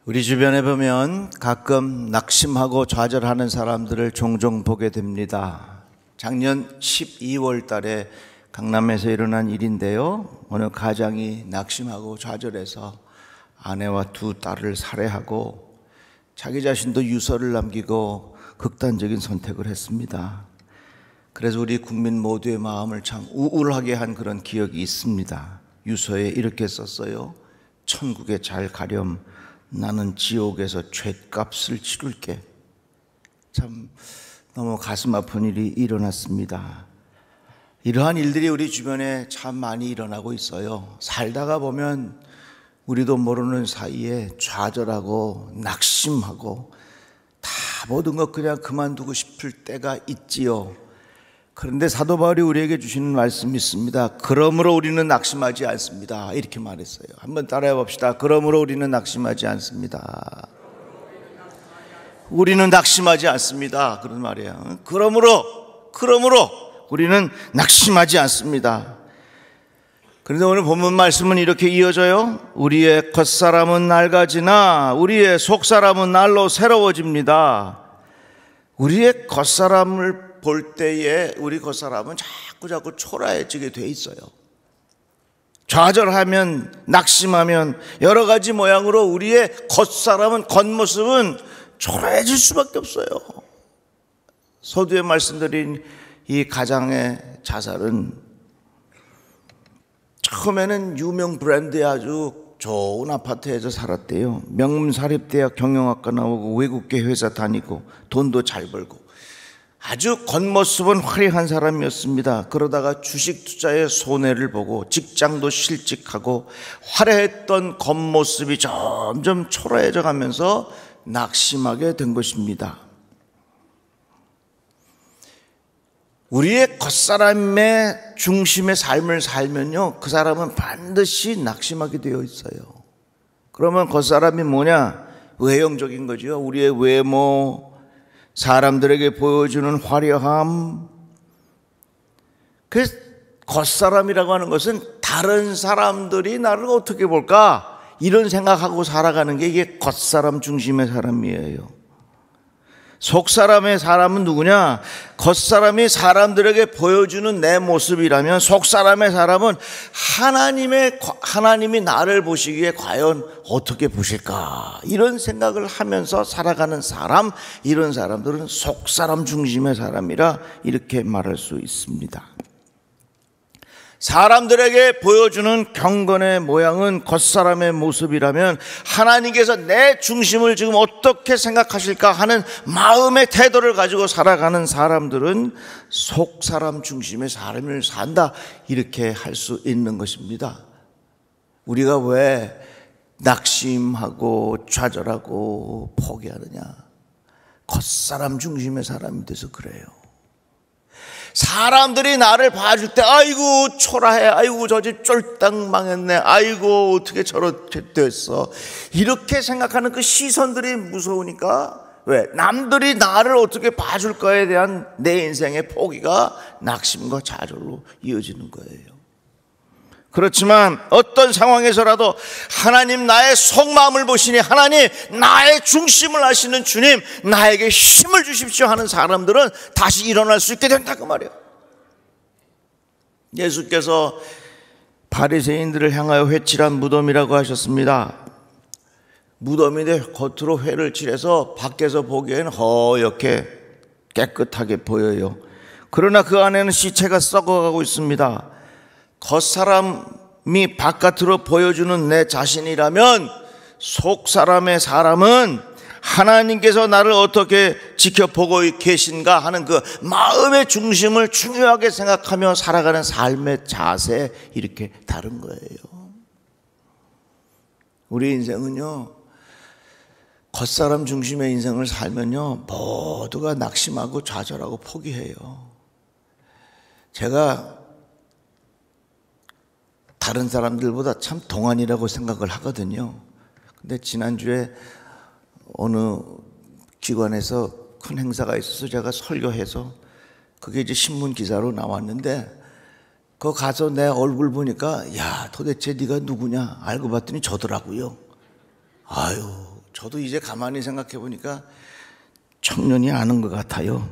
우리 주변에 보면 가끔 낙심하고 좌절하는 사람들을 종종 보게 됩니다. 작년 12월 달에 강남에서 일어난 일인데요. 어느 가장이 낙심하고 좌절해서 아내와 두 딸을 살해하고 자기 자신도 유서를 남기고 극단적인 선택을 했습니다. 그래서 우리 국민 모두의 마음을 참 우울하게 한 그런 기억이 있습니다. 유서에 이렇게 썼어요. 천국에 잘 가렴, 나는 지옥에서 죗값을 치룰게. 참 너무 가슴 아픈 일이 일어났습니다. 이러한 일들이 우리 주변에 참 많이 일어나고 있어요. 살다가 보면 우리도 모르는 사이에 좌절하고 낙심하고 다 모든 것 그냥 그만두고 싶을 때가 있지요. 그런데 사도 바울이 우리에게 주시는 말씀이 있습니다. 그러므로 우리는 낙심하지 않습니다. 이렇게 말했어요. 한번 따라해 봅시다. 그러므로 우리는 낙심하지 않습니다. 우리는 낙심하지 않습니다. 그런 말이에요. 그러므로 우리는 낙심하지 않습니다. 그런데 오늘 본문 말씀은 이렇게 이어져요. 우리의 겉사람은 낡아지나 우리의 속사람은 날로 새로워집니다. 우리의 겉사람을 볼 때에 우리 겉사람은 자꾸 초라해지게 돼 있어요. 좌절하면, 낙심하면 여러 가지 모양으로 우리의 겉사람은, 겉모습은 초라해질 수밖에 없어요. 서두에 말씀드린 이 가장의 자살은 처음에는 유명 브랜드의 아주 좋은 아파트에서 살았대요. 명문사립대학 경영학과 나오고 외국계 회사 다니고 돈도 잘 벌고 아주 겉모습은 화려한 사람이었습니다. 그러다가 주식 투자의 손해를 보고 직장도 실직하고 화려했던 겉모습이 점점 초라해져 가면서 낙심하게 된 것입니다. 우리의 겉사람의 중심의 삶을 살면요, 그 사람은 반드시 낙심하게 되어 있어요. 그러면 겉사람이 뭐냐? 외형적인 거죠. 우리의 외모, 사람들에게 보여주는 화려함. 그래서 겉사람이라고 하는 것은 다른 사람들이 나를 어떻게 볼까? 이런 생각하고 살아가는 게 이게 겉사람 중심의 사람이에요. 속사람의 사람은 누구냐? 겉사람이 사람들에게 보여주는 내 모습이라면 속사람의 사람은 하나님이 나를 보시기에 과연 어떻게 보실까? 이런 생각을 하면서 살아가는 사람, 이런 사람들은 속사람 중심의 사람이라 이렇게 말할 수 있습니다. 사람들에게 보여주는 경건의 모양은 겉사람의 모습이라면 하나님께서 내 중심을 지금 어떻게 생각하실까 하는 마음의 태도를 가지고 살아가는 사람들은 속사람 중심의 삶을 산다, 이렇게 할 수 있는 것입니다. 우리가 왜 낙심하고 좌절하고 포기하느냐? 겉사람 중심의 사람이 돼서 그래요. 사람들이 나를 봐줄 때 아이고 초라해, 아이고 저 집 쫄딱 망했네, 아이고 어떻게 저렇게 됐어, 이렇게 생각하는 그 시선들이 무서우니까, 왜? 남들이 나를 어떻게 봐줄까에 대한 내 인생의 포기가 낙심과 좌절로 이어지는 거예요. 그렇지만 어떤 상황에서라도 하나님 나의 속마음을 보시니, 하나님 나의 중심을 아시는 주님, 나에게 힘을 주십시오 하는 사람들은 다시 일어날 수 있게 된다, 그 말이에요. 예수께서 바리새인들을 향하여 회칠한 무덤이라고 하셨습니다. 무덤인데 겉으로 회를 칠해서 밖에서 보기에는 허옇게 깨끗하게 보여요. 그러나 그 안에는 시체가 썩어가고 있습니다. 겉사람이 바깥으로 보여주는 내 자신이라면 속사람의 사람은 하나님께서 나를 어떻게 지켜보고 계신가 하는 그 마음의 중심을 중요하게 생각하며 살아가는 삶의 자세, 이렇게 다른 거예요. 우리 인생은요, 겉사람 중심의 인생을 살면요, 모두가 낙심하고 좌절하고 포기해요. 제가 다른 사람들보다 참 동안이라고 생각을 하거든요. 근데 지난주에 어느 기관에서 큰 행사가 있어서 제가 설교해서 그게 이제 신문 기사로 나왔는데, 그거 가서 내 얼굴 보니까 야, 도대체 네가 누구냐 알고 봤더니 저더라고요. 아유, 저도 이제 가만히 생각해 보니까 청년이 아는 것 같아요.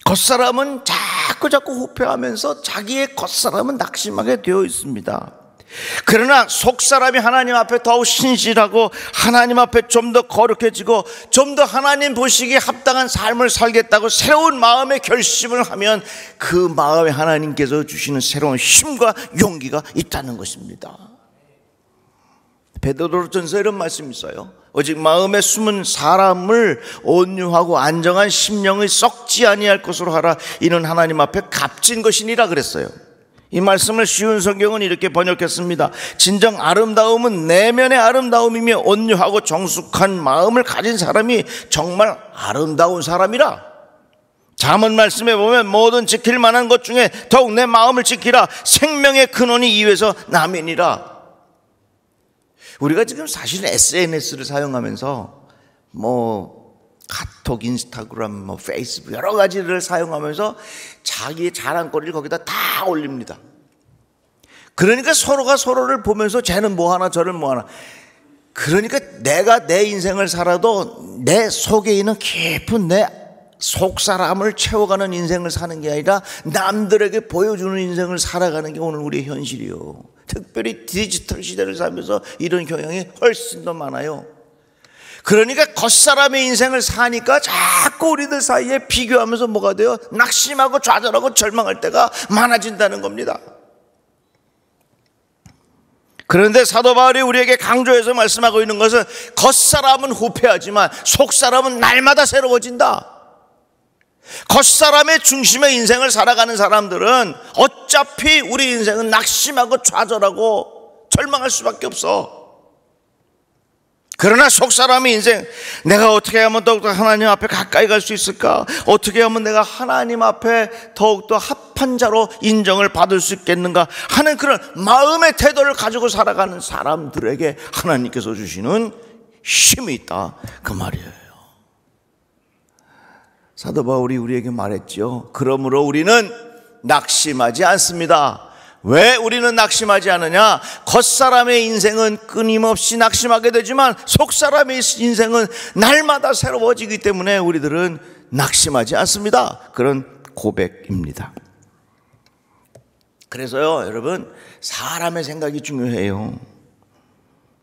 겉사람은 자꾸 후패하면서 자기의 겉사람은 낙심하게 되어 있습니다. 그러나 속사람이 하나님 앞에 더욱 신실하고 하나님 앞에 좀 더 거룩해지고 좀 더 하나님 보시기에 합당한 삶을 살겠다고 새로운 마음의 결심을 하면 그 마음에 하나님께서 주시는 새로운 힘과 용기가 있다는 것입니다. 베드로전서 이런 말씀이 있어요. 오직 마음에 숨은 사람을 온유하고 안정한 심령의 썩지 아니할 것으로 하라. 이는 하나님 앞에 값진 것이니라 그랬어요. 이 말씀을 쉬운 성경은 이렇게 번역했습니다. 진정 아름다움은 내면의 아름다움이며 온유하고 정숙한 마음을 가진 사람이 정말 아름다운 사람이라. 잠언 말씀에 보면 뭐든 지킬 만한 것 중에 더욱 내 마음을 지키라. 생명의 근원이 이에서 남이니라. 우리가 지금 사실 SNS를 사용하면서 카톡, 인스타그램, 페이스북 여러 가지를 사용하면서 자기의 자랑거리를 거기다 다 올립니다. 그러니까 서로가 서로를 보면서 쟤는 뭐 하나 저는 뭐 하나. 그러니까 내가 내 인생을 살아도 내 속에 있는 깊은 내 속사람을 채워가는 인생을 사는 게 아니라 남들에게 보여주는 인생을 살아가는 게 오늘 우리의 현실이요. 특별히 디지털 시대를 살면서 이런 경향이 훨씬 더 많아요. 그러니까 겉사람의 인생을 사니까 자꾸 우리들 사이에 비교하면서 뭐가 돼요? 낙심하고 좌절하고 절망할 때가 많아진다는 겁니다. 그런데 사도 바울이 우리에게 강조해서 말씀하고 있는 것은 겉사람은 후패하지만 속사람은 날마다 새로워진다. 겉사람의 중심의 인생을 살아가는 사람들은 어차피 우리 인생은 낙심하고 좌절하고 절망할 수밖에 없어. 그러나 속사람의 인생, 내가 어떻게 하면 더욱더 하나님 앞에 가까이 갈 수 있을까? 어떻게 하면 내가 하나님 앞에 더욱더 합한 자로 인정을 받을 수 있겠는가 하는 그런 마음의 태도를 가지고 살아가는 사람들에게 하나님께서 주시는 힘이 있다, 그 말이에요. 사도 바울이 우리에게 말했죠. 그러므로 우리는 낙심하지 않습니다. 왜 우리는 낙심하지 않느냐? 겉사람의 인생은 끊임없이 낙심하게 되지만 속사람의 인생은 날마다 새로워지기 때문에 우리들은 낙심하지 않습니다. 그런 고백입니다. 그래서요, 여러분, 사람의 생각이 중요해요.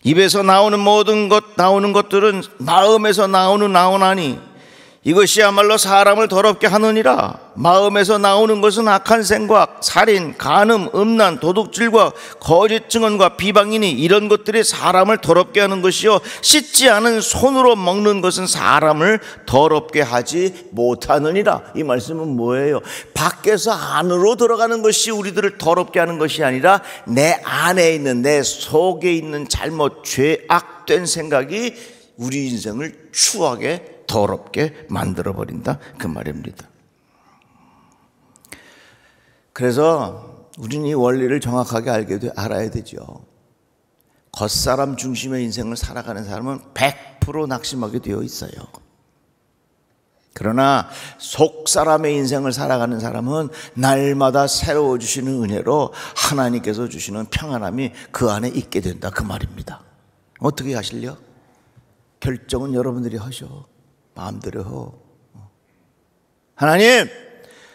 입에서 나오는 모든 나오는 것들은 마음에서 나오나니 이것이야말로 사람을 더럽게 하느니라. 마음에서 나오는 것은 악한 생각, 살인, 간음, 음란, 도둑질과 거짓 증언과 비방이니 이런 것들이 사람을 더럽게 하는 것이요 씻지 않은 손으로 먹는 것은 사람을 더럽게 하지 못하느니라. 이 말씀은 뭐예요? 밖에서 안으로 들어가는 것이 우리들을 더럽게 하는 것이 아니라 내 안에 있는, 내 속에 있는 잘못, 죄악된 생각이 우리 인생을 추하게 더럽게 만들어버린다, 그 말입니다. 그래서 우리는 이 원리를 정확하게 알아야 되죠. 겉사람 중심의 인생을 살아가는 사람은 100% 낙심하게 되어 있어요. 그러나 속사람의 인생을 살아가는 사람은 날마다 새로워지시는 은혜로 하나님께서 주시는 평안함이 그 안에 있게 된다, 그 말입니다. 어떻게 하실려? 결정은 여러분들이 하셔. 마음대로. 하나님,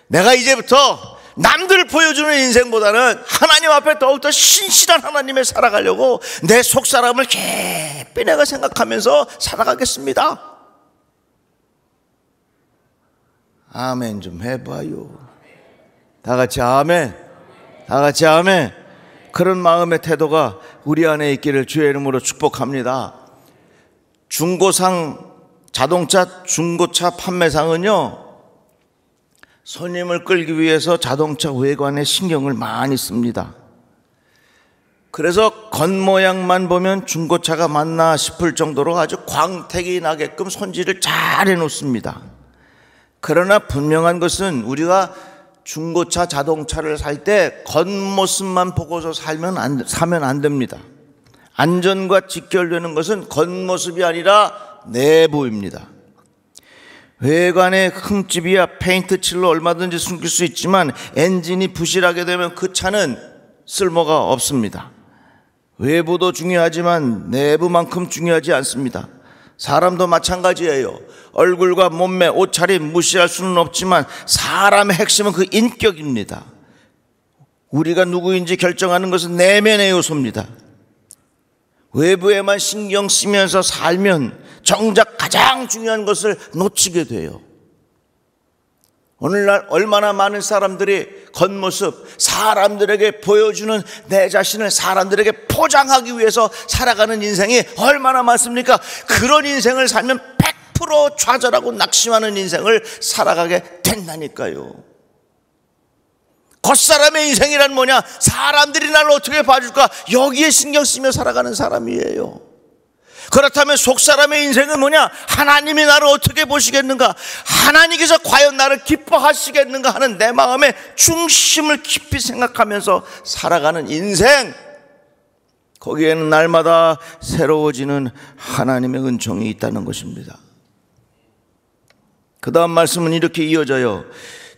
내가 이제부터 남들 보여주는 인생보다는 하나님 앞에 더욱더 신실한 하나님을 살아가려고 내 속사람을 깊이 내가 생각하면서 살아가겠습니다. 아멘 좀 해봐요. 다 같이 아멘. 다 같이 아멘. 그런 마음의 태도가 우리 안에 있기를 주의 이름으로 축복합니다. 자동차 중고차 판매상은요, 손님을 끌기 위해서 자동차 외관에 신경을 많이 씁니다. 그래서 겉모양만 보면 중고차가 맞나 싶을 정도로 아주 광택이 나게끔 손질을 잘 해놓습니다. 그러나 분명한 것은 우리가 중고차 자동차를 살 때 겉모습만 보고서 사면 안 됩니다. 안전과 직결되는 것은 겉모습이 아니라 내부입니다. 외관의 흠집이야 페인트 칠로 얼마든지 숨길 수 있지만 엔진이 부실하게 되면 그 차는 쓸모가 없습니다. 외부도 중요하지만 내부만큼 중요하지 않습니다. 사람도 마찬가지예요. 얼굴과 몸매, 옷차림 무시할 수는 없지만 사람의 핵심은 그 인격입니다. 우리가 누구인지 결정하는 것은 내면의 요소입니다. 외부에만 신경 쓰면서 살면 정작 가장 중요한 것을 놓치게 돼요. 오늘날 얼마나 많은 사람들이 겉모습, 사람들에게 보여주는 내 자신을 사람들에게 포장하기 위해서 살아가는 인생이 얼마나 많습니까? 그런 인생을 살면 100% 좌절하고 낙심하는 인생을 살아가게 된다니까요. 겉사람의 인생이란 뭐냐? 사람들이 나를 어떻게 봐줄까? 여기에 신경 쓰며 살아가는 사람이에요. 그렇다면 속사람의 인생은 뭐냐? 하나님이 나를 어떻게 보시겠는가? 하나님께서 과연 나를 기뻐하시겠는가 하는 내 마음의 중심을 깊이 생각하면서 살아가는 인생, 거기에는 날마다 새로워지는 하나님의 은총이 있다는 것입니다. 그 다음 말씀은 이렇게 이어져요.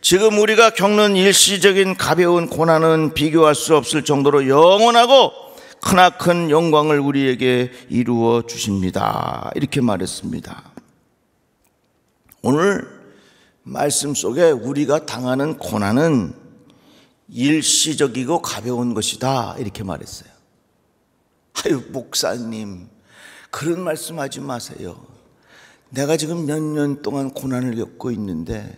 지금 우리가 겪는 일시적인 가벼운 고난은 비교할 수 없을 정도로 영원하고 크나큰 영광을 우리에게 이루어 주십니다. 이렇게 말했습니다. 오늘 말씀 속에 우리가 당하는 고난은 일시적이고 가벼운 것이다, 이렇게 말했어요. 아유, 목사님, 그런 말씀하지 마세요. 내가 지금 몇 년 동안 고난을 겪고 있는데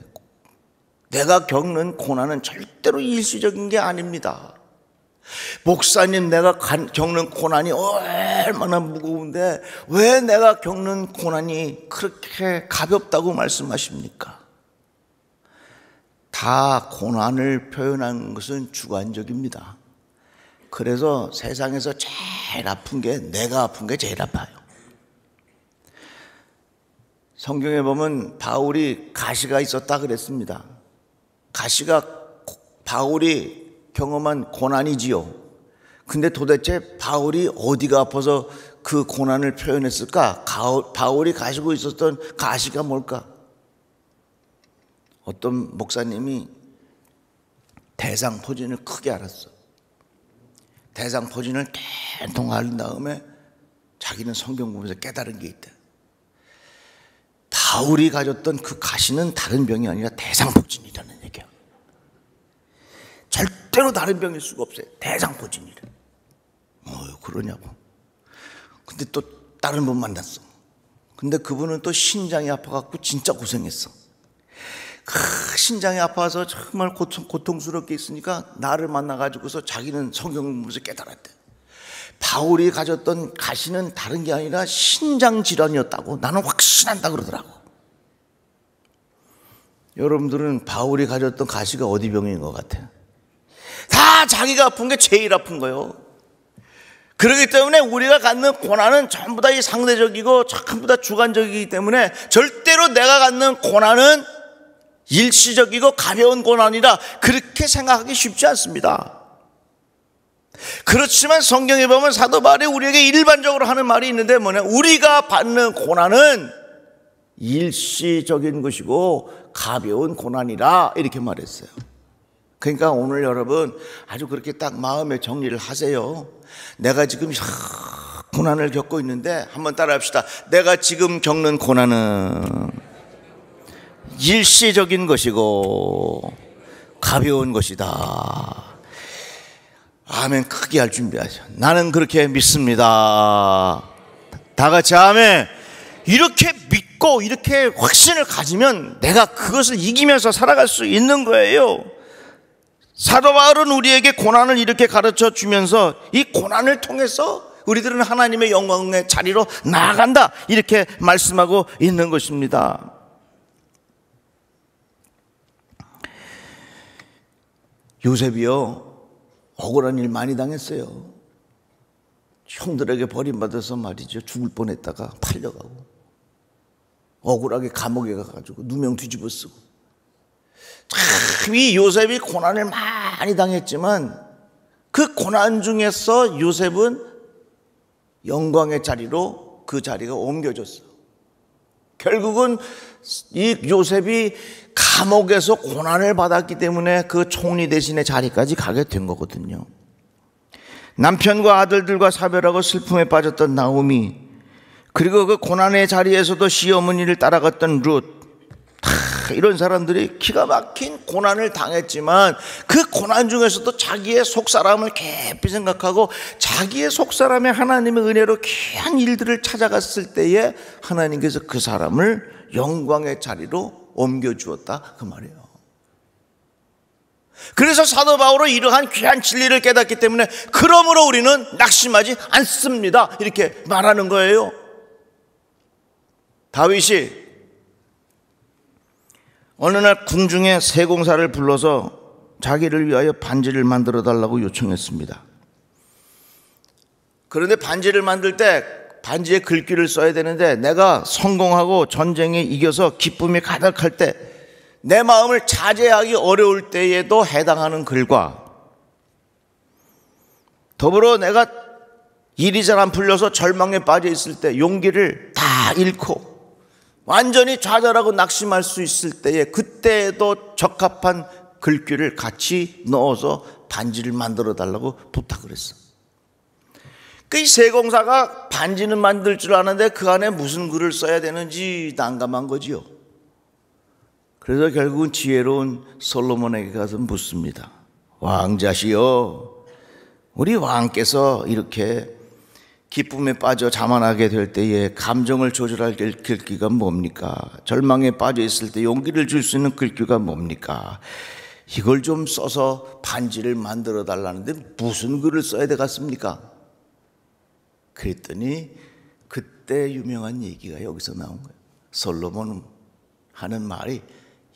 내가 겪는 고난은 절대로 일시적인 게 아닙니다. 목사님, 내가 겪는 고난이 얼마나 무거운데 왜 내가 겪는 고난이 그렇게 가볍다고 말씀하십니까? 다 고난을 표현하는 것은 주관적입니다. 그래서 세상에서 제일 아픈 게 내가 아픈 게 제일 아파요. 성경에 보면 바울이 가시가 있었다 그랬습니다. 가시가 바울이 경험한 고난이지요. 근데 도대체 바울이 어디가 아파서 그 고난을 표현했을까? 바울이 가지고 있었던 가시가 뭘까? 어떤 목사님이 대상포진을 크게 알았어. 대상포진을 대통 앓은 다음에 자기는 성경 보면서 깨달은 게 있다. 바울이 가졌던 그 가시는 다른 병이 아니라 대상포진이라는 얘기야. 절대로 다른 병일 수가 없어요. 대상포진이래. 그러냐고. 근데 또 다른 분 만났어. 근데 그분은 또 신장이 아파갖고 진짜 고생했어. 신장이 아파서 정말 고통스럽게 있으니까 나를 만나가지고서 자기는 성경을 보면서 깨달았대. 바울이 가졌던 가시는 다른 게 아니라 신장 질환이었다고 나는 확신한다 그러더라고. 여러분들은 바울이 가졌던 가시가 어디 병인 것 같아요? 다 자기가 아픈 게 제일 아픈 거예요. 그렇기 때문에 우리가 갖는 고난은 전부 다 이 상대적이고 전부 다 주관적이기 때문에 절대로 내가 갖는 고난은 일시적이고 가벼운 고난이라 그렇게 생각하기 쉽지 않습니다. 그렇지만 성경에 보면 사도 바울이 우리에게 일반적으로 하는 말이 있는데 뭐냐? 우리가 받는 고난은 일시적인 것이고 가벼운 고난이라 이렇게 말했어요. 그러니까 오늘 여러분 아주 그렇게 딱 마음의 정리를 하세요. 내가 지금 고난을 겪고 있는데 한번 따라합시다. 내가 지금 겪는 고난은 일시적인 것이고 가벼운 것이다. 아멘. 크게 할 준비하죠. 나는 그렇게 믿습니다. 다 같이 아멘. 이렇게 믿고 이렇게 확신을 가지면 내가 그것을 이기면서 살아갈 수 있는 거예요. 사도 바울은 우리에게 고난을 이렇게 가르쳐 주면서 이 고난을 통해서 우리들은 하나님의 영광의 자리로 나아간다, 이렇게 말씀하고 있는 것입니다. 요셉이요, 억울한 일 많이 당했어요. 형들에게 버림받아서 말이죠, 죽을 뻔했다가 팔려가고 억울하게 감옥에 가가지고 누명 뒤집어 쓰고. 참 이 요셉이 고난을 많이 당했지만 그 고난 중에서 요셉은 영광의 자리로 그 자리가 옮겨졌어. 결국은 이 요셉이 감옥에서 고난을 받았기 때문에 그 총리 대신의 자리까지 가게 된 거거든요. 남편과 아들들과 사별하고 슬픔에 빠졌던 나오미, 그리고 그 고난의 자리에서도 시어머니를 따라갔던 룻, 이런 사람들이 기가 막힌 고난을 당했지만 그 고난 중에서도 자기의 속사람을 깊이 생각하고 자기의 속사람의 하나님의 은혜로 귀한 일들을 찾아갔을 때에 하나님께서 그 사람을 영광의 자리로 옮겨주었다, 그 말이에요. 그래서 사도 바울은 이러한 귀한 진리를 깨닫기 때문에 그러므로 우리는 낙심하지 않습니다, 이렇게 말하는 거예요. 다윗이 어느 날 궁중에 세공사를 불러서 자기를 위하여 반지를 만들어 달라고 요청했습니다. 그런데 반지를 만들 때 반지에 글귀를 써야 되는데, 내가 성공하고 전쟁에 이겨서 기쁨이 가득할 때, 내 마음을 자제하기 어려울 때에도 해당하는 글과, 더불어 내가 일이 잘 안 풀려서 절망에 빠져 있을 때, 용기를 다 잃고 완전히 좌절하고 낙심할 수 있을 때에, 그때에도 적합한 글귀를 같이 넣어서 반지를 만들어 달라고 부탁을 했어. 그 이 세공사가 반지는 만들 줄 아는데 그 안에 무슨 글을 써야 되는지 난감한 거지요. 그래서 결국은 지혜로운 솔로몬에게 가서 묻습니다. 왕자시여, 우리 왕께서 이렇게 기쁨에 빠져 자만하게 될 때에 감정을 조절할 글귀가 뭡니까? 절망에 빠져 있을 때 용기를 줄 수 있는 글귀가 뭡니까? 이걸 좀 써서 반지를 만들어 달라는데 무슨 글을 써야 되겠습니까? 그랬더니 그때 유명한 얘기가 여기서 나온 거예요. 솔로몬 하는 말이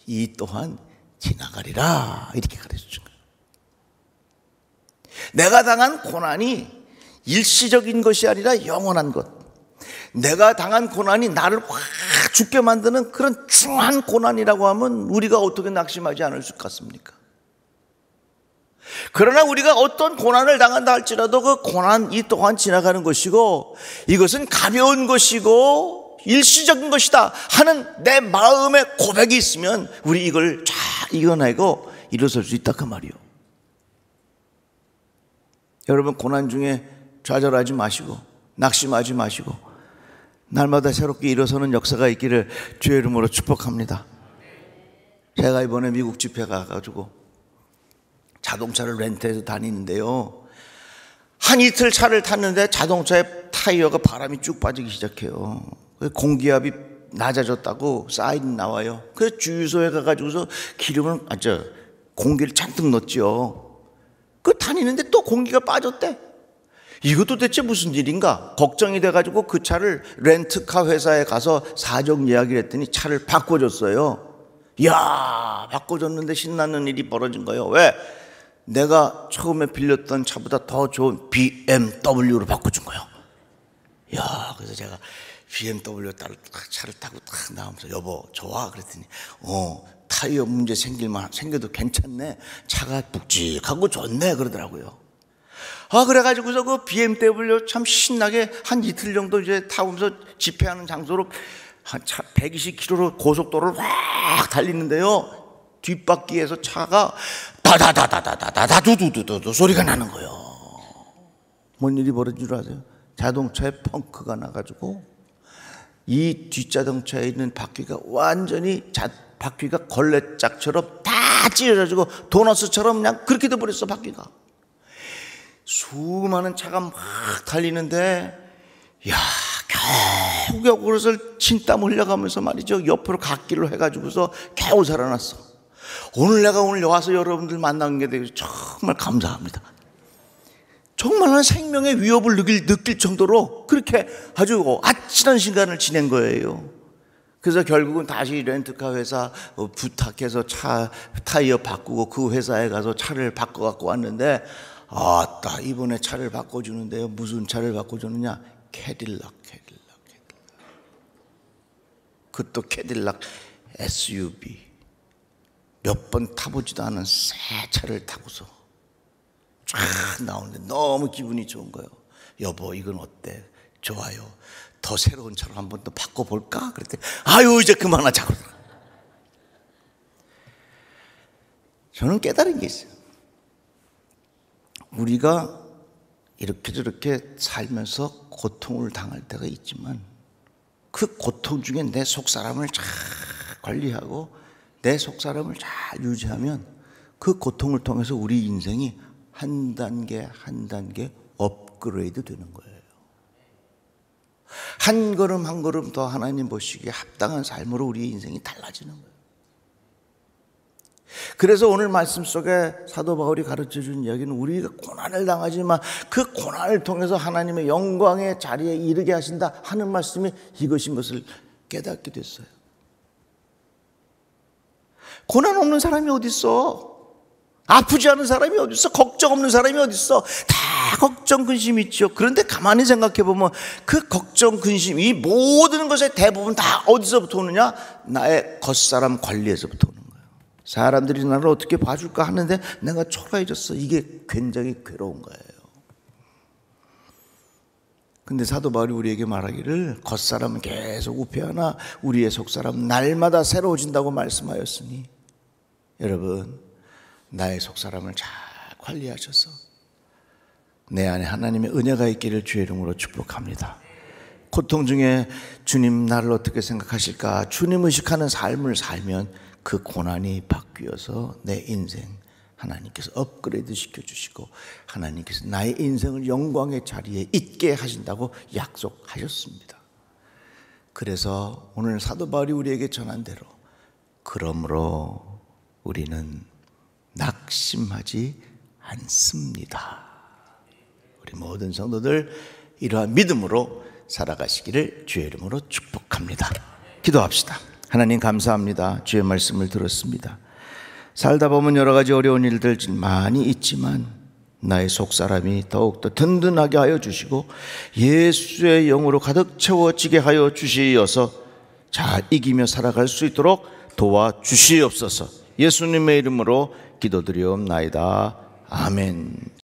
이 또한 지나가리라, 이렇게 가르쳐준 거예요. 내가 당한 고난이 일시적인 것이 아니라 영원한 것, 내가 당한 고난이 나를 확 죽게 만드는 그런 중한 고난이라고 하면 우리가 어떻게 낙심하지 않을 수 있겠습니까? 그러나 우리가 어떤 고난을 당한다 할지라도 그 고난이 또한 지나가는 것이고 이것은 가벼운 것이고 일시적인 것이다 하는 내 마음의 고백이 있으면 우리 이걸 잘 이겨내고 일어설 수 있다, 그 말이요. 여러분, 고난 중에 좌절하지 마시고 낙심하지 마시고 날마다 새롭게 일어서는 역사가 있기를 주의 이름으로 축복합니다. 제가 이번에 미국 집회 가가지고 자동차를 렌트해서 다니는데요, 한 이틀 차를 탔는데 자동차의 타이어가 바람이 쭉 빠지기 시작해요. 공기압이 낮아졌다고 사인 나와요. 그래서 주유소에 가가지고서 기름을 공기를 잔뜩 넣었죠. 그 다니는데 또 공기가 빠졌대. 이것도 대체 무슨 일인가 걱정이 돼가지고 그 차를 렌트카 회사에 가서 사정 이야기를 했더니 차를 바꿔줬어요. 이야, 바꿔줬는데 신나는 일이 벌어진 거예요. 왜? 내가 처음에 빌렸던 차보다 더 좋은 BMW로 바꿔준 거예요. 이야, 그래서 제가 BMW 차를 타고 딱 나오면서 여보 좋아? 그랬더니 타이어 문제 생겨도 괜찮네, 차가 묵직하고 좋네, 그러더라고요. 그래가지고서 그 BMW 참 신나게 한 이틀 정도 이제 타면서 집회하는 장소로 한 차 120km로 고속도로를 확 달리는데요, 뒷바퀴에서 차가 다다다다다다다두두두두 소리가 나는 거예요. 뭔 일이 벌어진 줄 아세요? 자동차에 펑크가 나가지고 이 뒷자동차에 있는 바퀴가 완전히 바퀴가 걸레짝처럼 다 찢어져가지고 도너스처럼 그냥 그렇게 돼버렸어, 바퀴가. 수많은 차가 막 달리는데, 야, 겨우 그것을 진땀 흘려가면서 말이죠, 옆으로 갓길로 해가지고서 겨우 살아났어. 오늘 와서 여러분들 만난 게 되게 정말 감사합니다. 정말 생명의 위협을 느낄 정도로 그렇게 아주 아찔한 시간을 지낸 거예요. 그래서 결국은 다시 렌트카 회사 부탁해서 차 타이어 바꾸고 그 회사에 가서 차를 바꿔갖고 왔는데, 아따, 이번에 차를 바꿔주는데요, 무슨 차를 바꿔주느냐? 캐딜락. 그것도 캐딜락 SUV. 몇 번 타보지도 않은 새 차를 타고서 쫙 나오는데 너무 기분이 좋은 거예요. 여보, 이건 어때? 좋아요. 더 새로운 차로 한번 더 바꿔볼까? 그랬더니 아유, 이제 그만하자고. 저는 깨달은 게 있어요. 우리가 이렇게 저렇게 살면서 고통을 당할 때가 있지만 그 고통 중에 내 속사람을 잘 관리하고 내 속사람을 잘 유지하면 그 고통을 통해서 우리 인생이 한 단계 한 단계 업그레이드 되는 거예요. 한 걸음 한 걸음 더 하나님 보시기에 합당한 삶으로 우리의 인생이 달라지는 거예요. 그래서 오늘 말씀 속에 사도 바울이 가르쳐준 이야기는 우리가 고난을 당하지만 그 고난을 통해서 하나님의 영광의 자리에 이르게 하신다 하는 말씀이 이것인 것을 깨닫게 됐어요. 고난 없는 사람이 어디 있어? 아프지 않은 사람이 어디 있어? 걱정 없는 사람이 어디 있어? 다 걱정 근심 있죠. 그런데 가만히 생각해 보면 그 걱정 근심 이 모든 것의 대부분 다 어디서부터 오느냐? 나의 겉사람 관리에서부터 오는 거예요. 사람들이 나를 어떻게 봐줄까 하는데 내가 초라해졌어. 이게 굉장히 괴로운 거예요. 근데 사도 바울이 우리에게 말하기를 겉사람은 계속 우패하나 우리의 속사람은 날마다 새로워진다고 말씀하였으니 여러분 나의 속사람을 잘 관리하셔서 내 안에 하나님의 은혜가 있기를 주의 이름으로 축복합니다. 고통 중에 주님 나를 어떻게 생각하실까 주님 의식하는 삶을 살면 그 고난이 바뀌어서 내 인생 하나님께서 업그레이드 시켜주시고 하나님께서 나의 인생을 영광의 자리에 있게 하신다고 약속하셨습니다. 그래서 오늘 사도 바울이 우리에게 전한 대로 그러므로 우리는 낙심하지 않습니다. 우리 모든 성도들 이러한 믿음으로 살아가시기를 주의 이름으로 축복합니다. 기도합시다. 하나님 감사합니다. 주의 말씀을 들었습니다. 살다 보면 여러 가지 어려운 일들 많이 있지만 나의 속사람이 더욱더 든든하게 하여 주시고 예수의 영으로 가득 채워지게 하여 주시어서 잘 이기며 살아갈 수 있도록 도와주시옵소서. 예수님의 이름으로 기도드리옵나이다. 아멘.